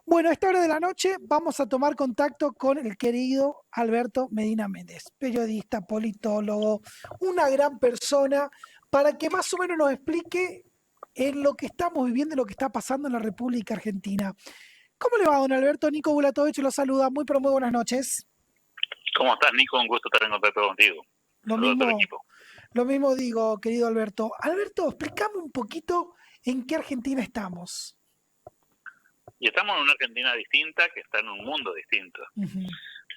Bueno, a esta hora de la noche vamos a tomar contacto con el querido Alberto Medina Méndez, periodista, politólogo, una gran persona, para que más o menos nos explique en lo que estamos viviendo y lo que está pasando en la República Argentina. ¿Cómo le va, don Alberto? Nico Bulatovich lo saluda. Muy buenas noches. ¿Cómo estás, Nico? Un gusto estar en contacto contigo. Lo Saludos a todo el mismo, equipo. lo mismo digo, querido Alberto. Alberto, explícame un poquito en qué Argentina estamos. Y estamos en una Argentina distinta que está en un mundo distinto. Uh-huh.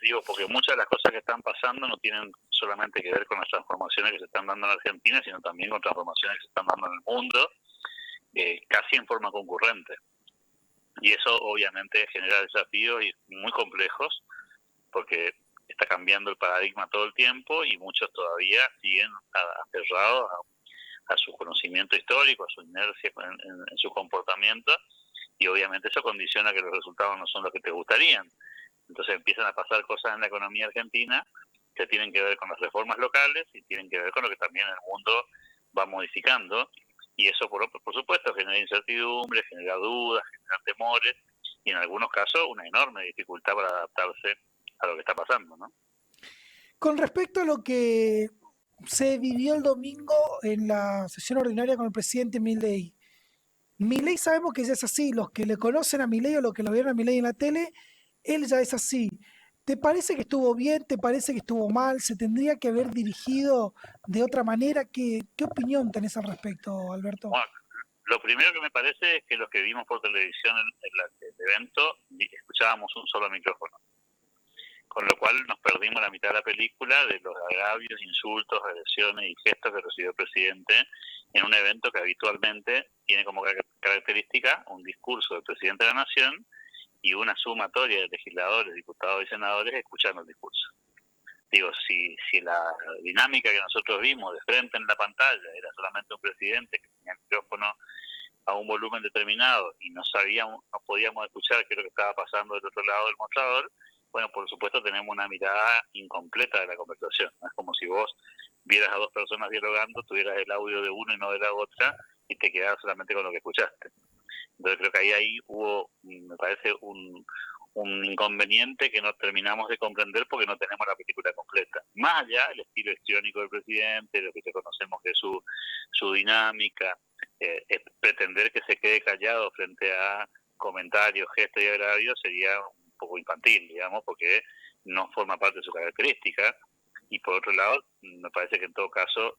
Digo, porque muchas de las cosas que están pasando no tienen solamente que ver con las transformaciones que se están dando en Argentina, sino también con transformaciones que se están dando en el mundo, casi en forma concurrente. Y eso obviamente genera desafíos muy complejos, porque está cambiando el paradigma todo el tiempo y muchos todavía siguen aferrados a su conocimiento histórico, a su inercia en su comportamiento, y obviamente eso condiciona que los resultados no son los que te gustarían. Entonces empiezan a pasar cosas en la economía argentina que tienen que ver con las reformas locales y tienen que ver con lo que también el mundo va modificando, y eso por supuesto genera incertidumbre, genera dudas, genera temores y en algunos casos una enorme dificultad para adaptarse a lo que está pasando, ¿no? Con respecto a lo que se vivió el domingo en la sesión ordinaria con el presidente Milei. Milei sabemos que ya es así, los que le conocen a Milei o los que lo vieron a Milei en la tele, él ya es así. ¿Te parece que estuvo bien? ¿Te parece que estuvo mal? ¿Se tendría que haber dirigido de otra manera? ¿Qué opinión tenés al respecto, Alberto? Bueno, lo primero que me parece es que los que vimos por televisión el evento escuchábamos un solo micrófono, con lo cual nos perdimos la mitad de la película de los agravios, insultos, agresiones y gestos que recibió el presidente en un evento que habitualmente tiene como característica un discurso del presidente de la Nación y una sumatoria de legisladores, diputados y senadores escuchando el discurso. Digo, si la dinámica que nosotros vimos de frente en la pantalla era solamente un presidente que tenía el micrófono a un volumen determinado y no podíamos escuchar qué es lo que estaba pasando del otro lado del mostrador, bueno, por supuesto tenemos una mirada incompleta de la conversación. ¿No? Es como si vos vieras a dos personas dialogando, tuvieras el audio de uno y no de la otra, y te quedaras solamente con lo que escuchaste. Entonces creo que ahí hubo, me parece, un inconveniente que no terminamos de comprender porque no tenemos la película completa. Más allá del estilo histriónico del presidente, lo que ya conocemos de su dinámica, pretender que se quede callado frente a comentarios, gestos y agravios sería un poco infantil, digamos, porque no forma parte de su característica. Y por otro lado, me parece que en todo caso,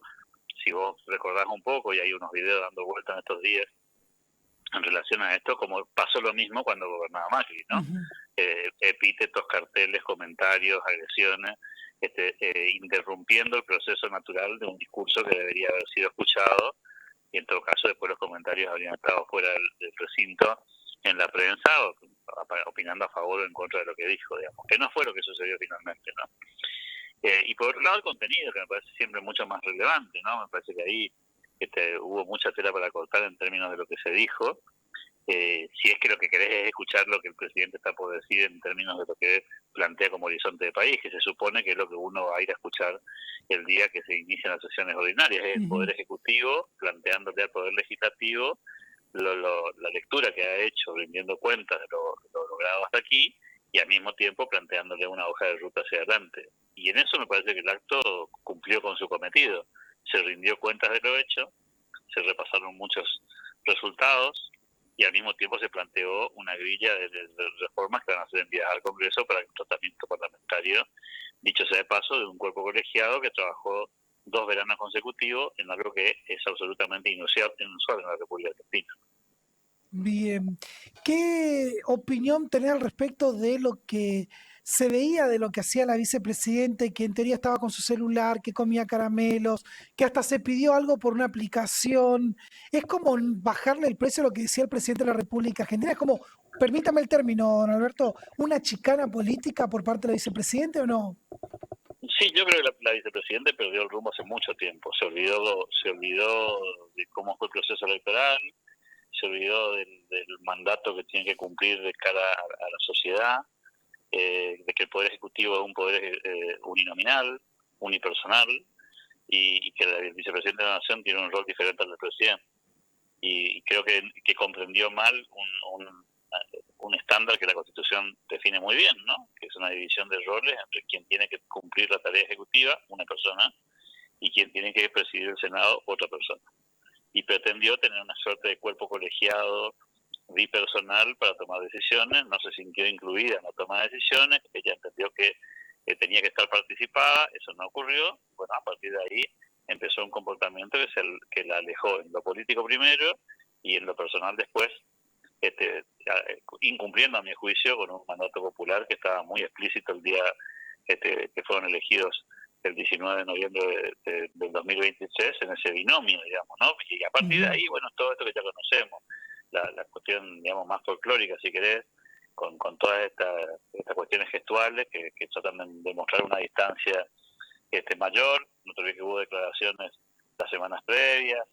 si vos recordás un poco, y hay unos videos dando vueltas en estos días en relación a esto, como pasó lo mismo cuando gobernaba Macri, ¿no? Uh-huh. Epítetos, carteles, comentarios, agresiones, interrumpiendo el proceso natural de un discurso que debería haber sido escuchado, y en todo caso después los comentarios habrían estado fuera del recinto en la prensa, opinando a favor o en contra de lo que dijo, digamos, que no fue lo que sucedió finalmente, ¿no? Y por otro lado el contenido, que me parece siempre mucho más relevante, ¿no? Me parece que ahí hubo mucha tela para cortar en términos de lo que se dijo. Si es que lo que querés es escuchar lo que el presidente está por decir en términos de lo que plantea como horizonte de país, que se supone que es lo que uno va a ir a escuchar el día que se inician las sesiones ordinarias, es el Poder Ejecutivo planteándole al Poder Legislativo la lectura que ha hecho, rindiendo cuentas de lo logrado hasta aquí, y al mismo tiempo planteándole una hoja de ruta hacia adelante. Y en eso me parece que el acto cumplió con su cometido. Se rindió cuentas de lo hecho, se repasaron muchos resultados, y al mismo tiempo se planteó una grilla de reformas que van a ser enviadas al Congreso para el tratamiento parlamentario, dicho sea de paso, de un cuerpo colegiado que trabajó 2 veranos consecutivos en algo que es absolutamente inusual en la República Argentina. Bien. ¿Qué opinión tenés al respecto de lo que se veía de lo que hacía la vicepresidenta, que en teoría estaba con su celular, que comía caramelos, que hasta se pidió algo por una aplicación? Es como bajarle el precio a lo que decía el presidente de la República Argentina. Es como, permítame el término, don Alberto, una chicana política por parte de la vicepresidenta o no? Sí, yo creo que la vicepresidenta perdió el rumbo hace mucho tiempo. Se olvidó de cómo fue el proceso electoral, se olvidó del mandato que tiene que cumplir de cara a la sociedad, de que el Poder Ejecutivo es un poder uninominal, unipersonal, y que la vicepresidenta de la Nación tiene un rol diferente al del presidente. Y creo que comprendió mal un estándar estándar que la Constitución define muy bien, ¿no? Que es una división de roles entre quien tiene que cumplir la tarea ejecutiva, una persona, y quien tiene que presidir el Senado, otra persona. Y pretendió tener una suerte de cuerpo colegiado bipersonal para tomar decisiones, no se sintió incluida en la toma de decisiones, ella entendió que tenía que estar participada, eso no ocurrió, bueno, a partir de ahí empezó un comportamiento que la alejó en lo político primero y en lo personal después, incumpliendo a mi juicio con un mandato popular que estaba muy explícito el día que fueron elegidos el 19 de noviembre del 2023 en ese binomio, digamos, ¿no? Y a partir de ahí, bueno, todo esto que ya conocemos, la cuestión, digamos, más folclórica, si querés, con todas estas cuestiones gestuales que tratan de mostrar una distancia mayor. No te olvides que hubo declaraciones las semanas previas,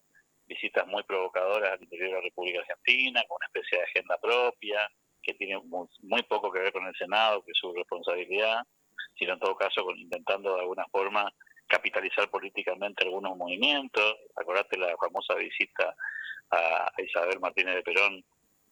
visitas muy provocadoras al interior de la República Argentina, con una especie de agenda propia, que tiene muy poco que ver con el Senado, que es su responsabilidad, sino en todo caso intentando de alguna forma capitalizar políticamente algunos movimientos. Acordate la famosa visita a Isabel Martínez de Perón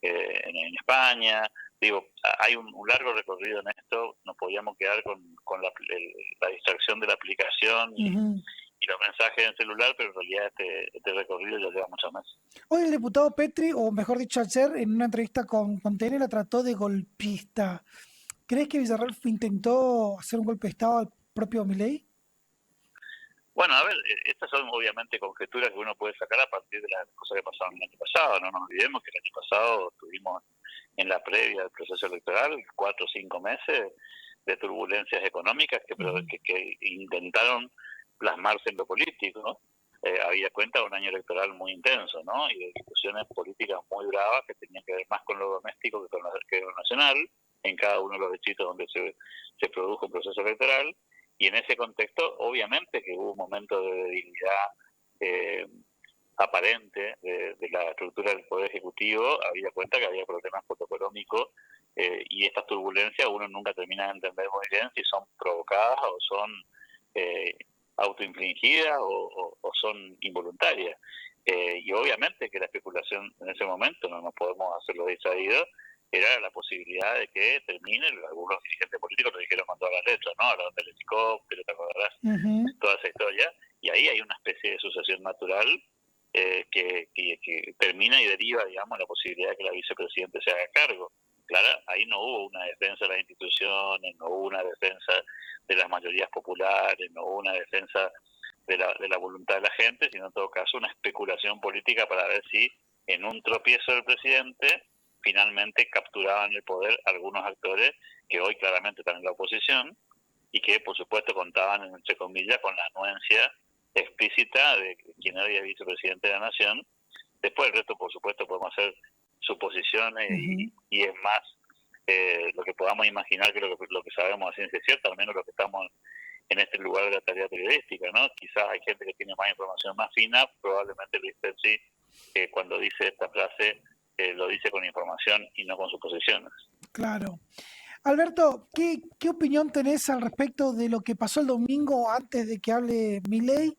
en España. Digo, hay un largo recorrido en esto, nos podíamos quedar con la distracción de la aplicación y los mensajes en celular, pero en realidad este recorrido ya lleva mucho más. Hoy el diputado Petri, o mejor dicho ayer, en una entrevista con TN, la trató de golpista. ¿Crees que Villarreal intentó hacer un golpe de Estado al propio Milei? Bueno, a ver, estas son obviamente conjeturas que uno puede sacar a partir de las cosas que pasaron el año pasado. No nos olvidemos que el año pasado tuvimos en la previa del proceso electoral 4 o 5 meses de turbulencias económicas que intentaron plasmarse en lo político, ¿no? Había cuenta de un año electoral muy intenso, ¿no? Y de discusiones políticas muy bravas que tenían que ver más con lo doméstico que con lo nacional, en cada uno de los distritos donde se produjo un proceso electoral. Y en ese contexto, obviamente que hubo un momento de debilidad aparente de la estructura del Poder Ejecutivo, había cuenta que había problemas protocolómicos y estas turbulencias uno nunca termina de entender muy bien si son provocadas o son autoinfligidas o son involuntarias. Y obviamente que la especulación en ese momento, no nos podemos hacerlo distraídos, era la posibilidad de que termine, algunos dirigentes políticos lo dijeron con todas las letras, ¿no? Hablaron del helicóptero, ¿te acordarás? Toda esa historia, y ahí hay una especie de sucesión natural que termina y deriva, digamos, la posibilidad de que la vicepresidente se haga cargo. Claro, ahí no hubo una defensa de las instituciones, no hubo una defensa de las mayorías populares, no hubo una defensa de la voluntad de la gente, sino en todo caso una especulación política para ver si en un tropiezo del presidente finalmente capturaban el poder algunos actores que hoy claramente están en la oposición y que por supuesto contaban, entre comillas, con la anuencia explícita de quien era el vicepresidente de la nación. Después el resto por supuesto podemos hacer suposiciones y es más lo que podamos imaginar que lo que sabemos a ciencia cierta, al menos lo que estamos en este lugar de la tarea periodística, ¿no? Quizás hay gente que tiene más información más fina, probablemente Luis Pepsi cuando dice esta frase lo dice con información y no con suposiciones. Claro. Alberto, ¿qué opinión tenés al respecto de lo que pasó el domingo antes de que hable Milei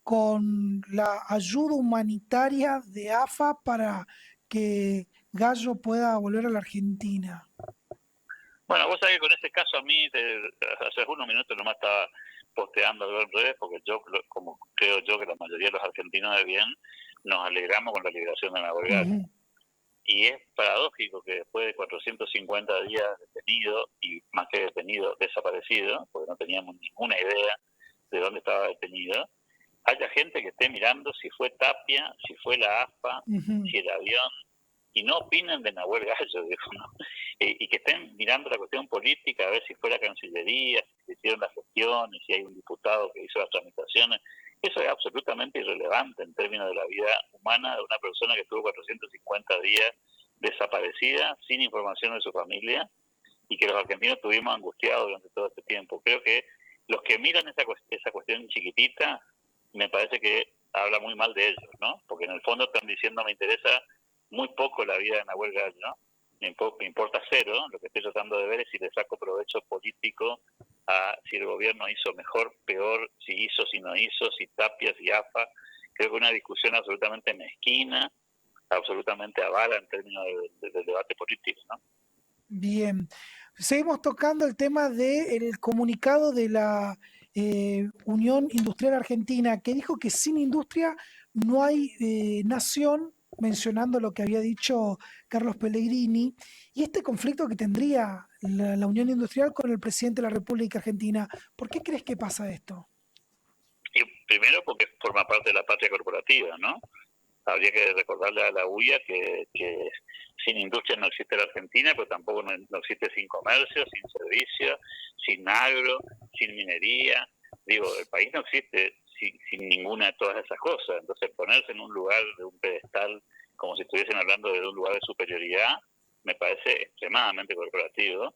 con la ayuda humanitaria de AFA para que Gallo pueda volver a la Argentina? Bueno, vos sabés que con ese caso a mí, hace unos minutos nomás estaba posteando algo en redes, porque yo, como creo yo que la mayoría de los argentinos de bien, nos alegramos con la liberación de Nahuel Gallo. Y es paradójico que después de 450 días detenido, y más que detenido, desaparecido, porque no teníamos ninguna idea de dónde estaba detenido, haya gente que esté mirando si fue Tapia, si fue la AFA, si el avión, y no opinen de Nahuel Gallo, digo, ¿no? Y que estén mirando la cuestión política, a ver si fue la Cancillería, si hicieron las gestiones, si hay un diputado que hizo las tramitaciones. Eso es absolutamente irrelevante en términos de la vida humana de una persona que estuvo 450 días desaparecida, sin información de su familia, y que los argentinos estuvimos angustiados durante todo este tiempo. Creo que los que miran esa cuestión chiquitita, me parece que habla muy mal de ellos, ¿no? Porque en el fondo están diciendo, me interesa muy poco la vida de Nahuel Gallo, ¿no? Me importa cero, lo que estoy tratando de ver es si le saco provecho político a si el gobierno hizo mejor, peor, si hizo, si no hizo, si Tapia, si AFA. Creo que una discusión absolutamente mezquina, absolutamente avala en términos del debate político, ¿no? Bien. Seguimos tocando el tema del comunicado de la Unión Industrial Argentina, que dijo que sin industria no hay nación, mencionando lo que había dicho Carlos Pellegrini, y este conflicto que tendría la Unión Industrial con el presidente de la República Argentina. ¿Por qué crees que pasa esto? Y primero porque forma parte de la patria corporativa, ¿no? Habría que recordarle a la UIA que sin industria no existe la Argentina, pero tampoco no existe sin comercio, sin servicio, sin agro, sin minería. Digo, el país no existe sin ninguna de todas esas cosas. Entonces, ponerse en un lugar de un pedestal, como si estuviesen hablando de un lugar de superioridad, me parece extremadamente corporativo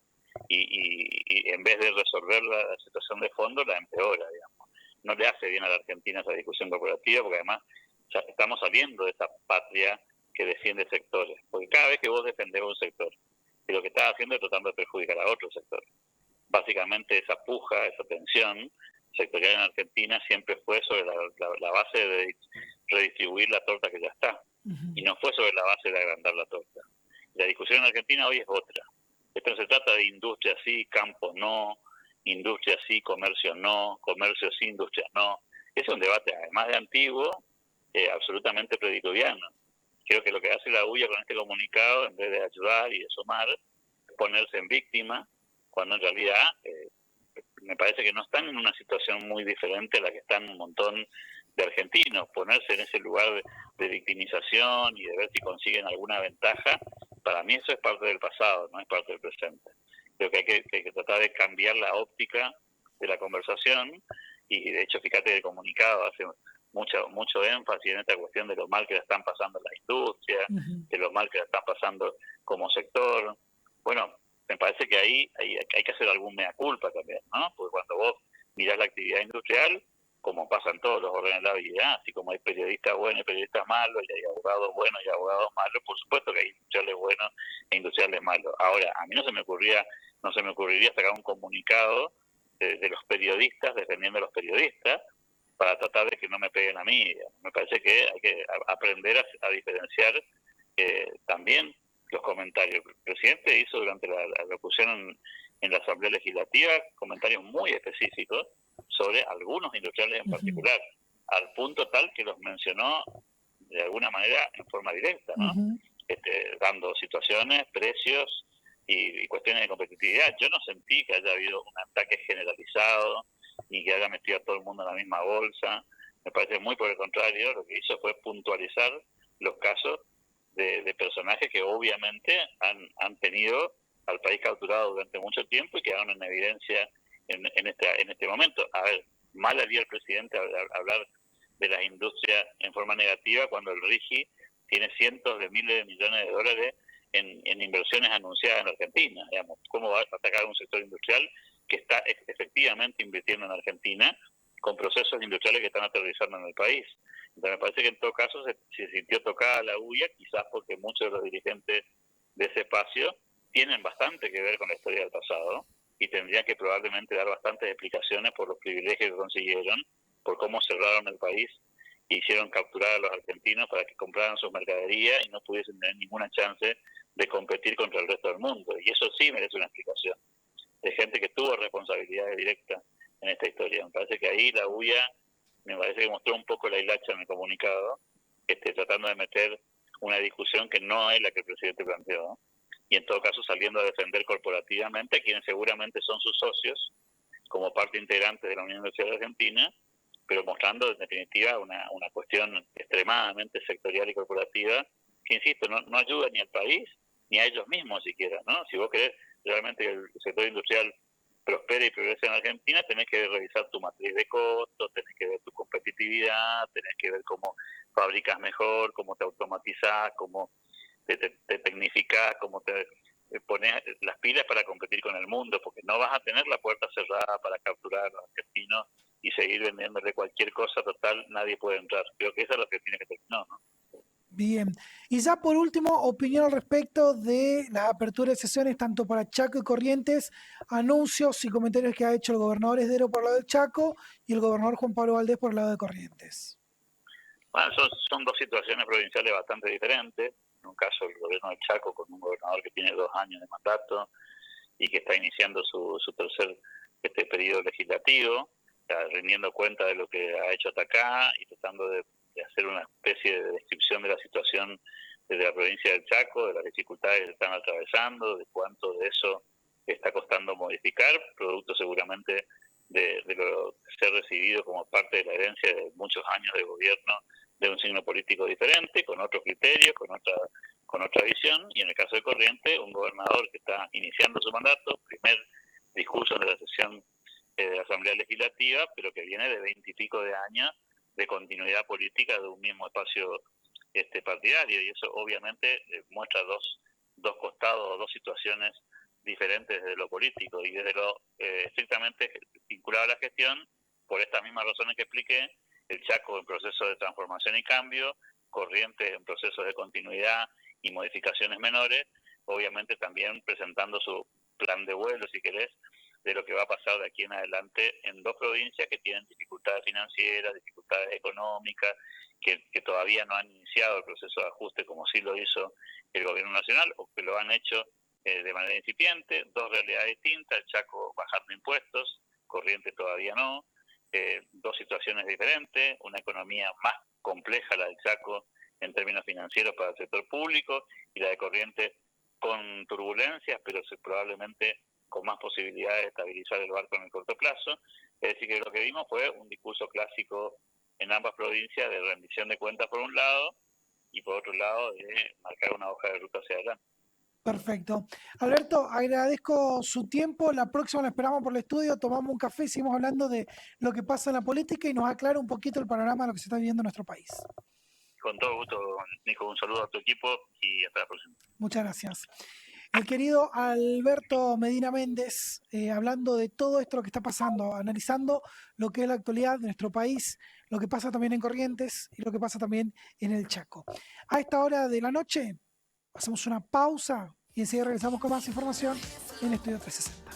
y en vez de resolver la situación de fondo, la empeora, digamos. No le hace bien a la Argentina esa discusión corporativa, porque además ya estamos saliendo de esa patria que defiende sectores, porque cada vez que vos defendés un sector, y lo que estás haciendo es tratando de perjudicar a otro sector. Básicamente esa puja, esa tensión sectorial en Argentina siempre fue sobre la base de redistribuir la torta que ya está, y no fue sobre la base de agrandar la torta. La discusión en Argentina hoy es otra. Esto no se trata de industria sí, campo no, industria sí, comercio no, comercio sí, industria no. Es un debate, además de antiguo, absolutamente prediluviano. Creo que lo que hace la UIA con este comunicado, en vez de ayudar y de sumar, es ponerse en víctima, cuando en realidad me parece que no están en una situación muy diferente a la que están un montón de argentinos. Ponerse en ese lugar de victimización y de ver si consiguen alguna ventaja, para mí eso es parte del pasado, no es parte del presente. Creo que hay que tratar de cambiar la óptica de la conversación, y de hecho fíjate el comunicado hace mucho énfasis en esta cuestión de lo mal que la están pasando la industria, de lo mal que la están pasando como sector. Bueno, me parece que ahí hay que hacer algún mea culpa también, ¿no? Porque cuando vos mirás la actividad industrial, como pasa en todos los órdenes de la vida, así como hay periodistas buenos y periodistas malos, y hay abogados buenos y abogados malos, por supuesto que hay industriales buenos e industriales malos. Ahora, a mí no se me ocurriría sacar un comunicado de los periodistas defendiendo a los periodistas para tratar de que no me peguen a mí. Me parece que hay que aprender a diferenciar también los comentarios. El presidente hizo durante la locución en la Asamblea Legislativa comentarios muy específicos sobre algunos industriales en particular, al punto tal que los mencionó de alguna manera en forma directa, ¿no? Dando situaciones, precios y cuestiones de competitividad. Yo no sentí que haya habido un ataque generalizado ni que haya metido a todo el mundo en la misma bolsa. Me parece muy por el contrario, lo que hizo fue puntualizar los casos de personajes que obviamente han tenido al país capturado durante mucho tiempo y quedaron en evidencia en este momento. A ver, mal haría el presidente hablar de las industrias en forma negativa cuando el RIGI tiene cientos de miles de millones de dólares en inversiones anunciadas en Argentina. Digamos, ¿cómo va a atacar un sector industrial que está efectivamente invirtiendo en Argentina con procesos industriales que están aterrizando en el país? Entonces me parece que en todo caso se sintió tocada la UIA, quizás porque muchos de los dirigentes de ese espacio tienen bastante que ver con la historia del pasado y tendrían que probablemente dar bastantes explicaciones por los privilegios que consiguieron, por cómo cerraron el país e hicieron capturar a los argentinos para que compraran sus mercaderías y no pudiesen tener ninguna chance de competir contra el resto del mundo. Y eso sí merece una explicación de gente que tuvo responsabilidades directas en esta historia. Me parece que ahí la UIA me parece que mostró un poco la hilacha en el comunicado, tratando de meter una discusión que no es la que el presidente planteó, ¿no? Y en todo caso saliendo a defender corporativamente a quienes seguramente son sus socios como parte integrante de la Unión Industrial Argentina, pero mostrando en definitiva una cuestión extremadamente sectorial y corporativa que, insisto, no ayuda ni al país ni a ellos mismos siquiera, ¿no? Si vos querés realmente que el sector industrial prospere y progrese en Argentina, tenés que revisar tu matriz de costos, tenés que ver tu competitividad, tenés que ver cómo fabricas mejor, cómo te automatizás, cómo te tecnificás, cómo te pones las pilas para competir con el mundo, porque no vas a tener la puerta cerrada para capturar a los argentinos y seguir vendiéndole cualquier cosa, total, nadie puede entrar. Creo que eso es lo que tiene que terminar, ¿no? Bien. Y ya por último, opinión al respecto de las aperturas de sesiones tanto para Chaco y Corrientes, anuncios y comentarios que ha hecho el gobernador Esdero por el lado del Chaco y el gobernador Juan Pablo Valdés por el lado de Corrientes. Bueno, son dos situaciones provinciales bastante diferentes. en un caso el gobierno del Chaco, con un gobernador que tiene 2 años de mandato y que está iniciando su tercer periodo legislativo, rindiendo cuenta de lo que ha hecho hasta acá y tratando de hacer una especie de descripción de la situación de la provincia del Chaco, de las dificultades que están atravesando, de cuánto de eso está costando modificar, producto seguramente de lo que se ha recibido como parte de la herencia de muchos años de gobierno de un signo político diferente, con otros criterios, con otra visión, y en el caso de Corrientes, un gobernador que está iniciando su mandato, primer discurso de la sesión de la Asamblea Legislativa, pero que viene de 20 y pico de años de continuidad política de un mismo espacio partidario, y eso obviamente muestra dos costados, dos situaciones diferentes desde lo político y desde lo estrictamente vinculado a la gestión. Por estas mismas razones que expliqué, el Chaco en proceso de transformación y cambio, Corrientes en procesos de continuidad y modificaciones menores, obviamente también presentando su plan de vuelo, si querés, de lo que va a pasar de aquí en adelante en 2 provincias que tienen dificultades financieras, dificultades económicas, que todavía no han iniciado el proceso de ajuste como sí lo hizo el gobierno nacional, o que lo han hecho de manera incipiente. 2 realidades distintas: el Chaco bajando impuestos, Corrientes todavía no. 2 situaciones diferentes, una economía más compleja la del Chaco en términos financieros para el sector público, y la de Corrientes con turbulencias, pero probablemente con más posibilidades de estabilizar el barco en el corto plazo. Es decir, que lo que vimos fue un discurso clásico en ambas provincias de rendición de cuentas por un lado, y por otro lado de marcar una hoja de ruta hacia adelante. Perfecto. Alberto, agradezco su tiempo. La próxima la esperamos por el estudio, tomamos un café y seguimos hablando de lo que pasa en la política y nos aclara un poquito el panorama de lo que se está viviendo en nuestro país. Con todo gusto, Nico, un saludo a tu equipo y hasta la próxima. Muchas gracias. El querido Alberto Medina Méndez, hablando de todo esto lo que está pasando, analizando lo que es la actualidad de nuestro país, lo que pasa también en Corrientes y lo que pasa también en el Chaco. A esta hora de la noche hacemos una pausa y enseguida regresamos con más información en Estudio 360.